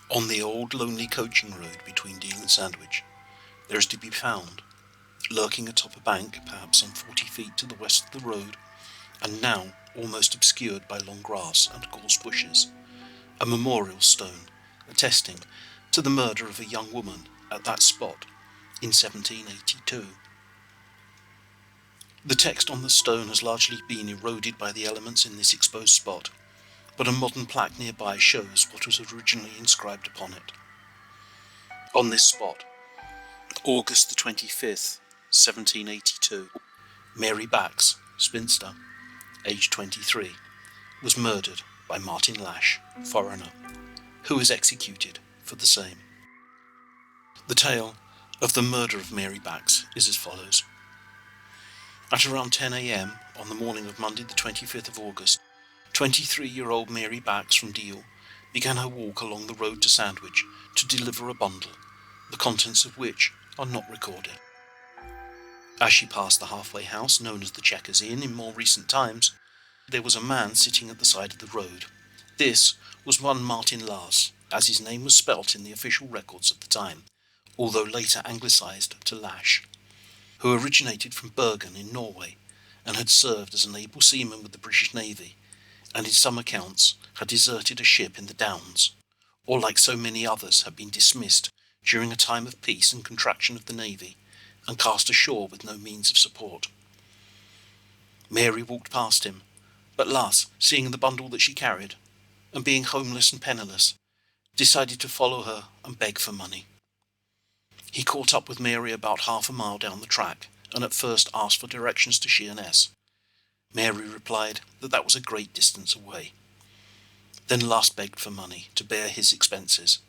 On the old lonely coaching road between Deal and Sandwich, there is to be found, lurking atop a bank perhaps some 40 feet to the west of the road, and now almost obscured by long grass and gorse bushes, a memorial stone attesting to the murder of a young woman at that spot in 1782. The text on the stone has largely been eroded by the elements in this exposed spot, but a modern plaque nearby shows what was originally inscribed upon it. On this spot, August the 25th, 1782, Mary Bax, spinster, aged 23, was murdered by Martin Lash, foreigner, who was executed for the same. The tale of the murder of Mary Bax is as follows. At around 10 a.m. on the morning of Monday the 25th of August, 23-year-old Mary Bax from Deal began her walk along the road to Sandwich to deliver a bundle, the contents of which are not recorded. As she passed the halfway house known as the Checkers Inn in more recent times, there was a man sitting at the side of the road. This was one Martin Lars, as his name was spelt in the official records of the time, although later anglicised to Lash, who originated from Bergen in Norway and had served as an able seaman with the British Navy, and in some accounts had deserted a ship in the Downs, or like so many others had been dismissed during a time of peace and contraction of the Navy, and cast ashore with no means of support. Mary walked past him, but Lars, seeing the bundle that she carried, and being homeless and penniless, decided to follow her and beg for money. He caught up with Mary about half a mile down the track, and at first asked for directions to Sheerness. Mary replied that was a great distance away. Then Lars begged for money to bear his expenses,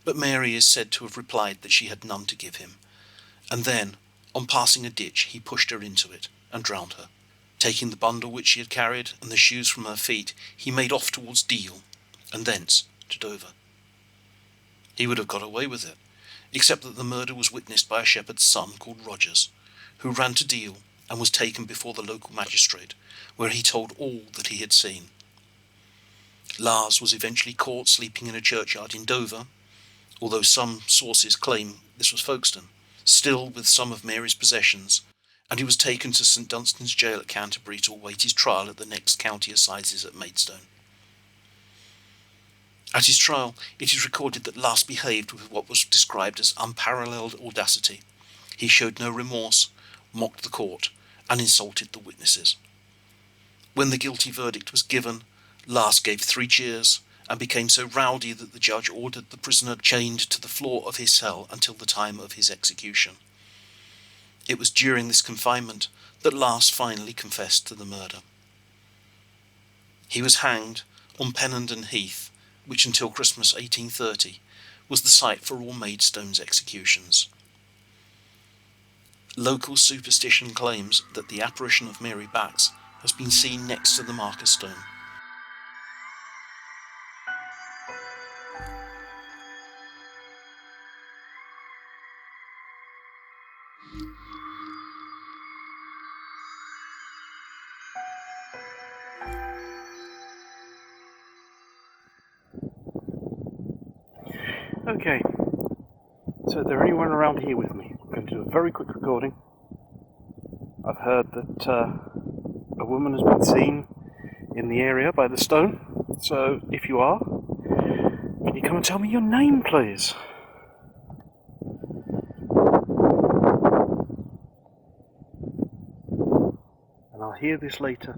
but Mary is said to have replied that she had none to give him, and then, on passing a ditch, he pushed her into it and drowned her. Taking the bundle which she had carried and the shoes from her feet, he made off towards Deal, and thence to Dover. He would have got away with it, except that the murder was witnessed by a shepherd's son called Rogers, who ran to Deal and was taken before the local magistrate, where he told all that he had seen. Lars was eventually caught sleeping in a churchyard in Dover, although some sources claim this was Folkestone, still with some of Mary's possessions, and he was taken to St Dunstan's jail at Canterbury to await his trial at the next county assizes at Maidstone. At his trial, it is recorded that Lars behaved with what was described as unparalleled audacity. He showed no remorse, mocked the court, and insulted the witnesses. When the guilty verdict was given, Lars gave 3 cheers and became so rowdy that the judge ordered the prisoner chained to the floor of his cell until the time of his execution. It was during this confinement that Lars finally confessed to the murder. He was hanged on Pennenden Heath, which until Christmas 1830 was the site for all Maidstone's executions. Local superstition claims that the apparition of Mary Bax has been seen next to the marker stone. Okay, so is there anyone around here with me? I'm going to do a very quick recording. I've heard that a woman has been seen in the area by the stone, so if you are, can you come and tell me your name, please? And I'll hear this later.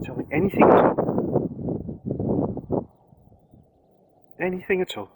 Tell me anything at all. Anything at all.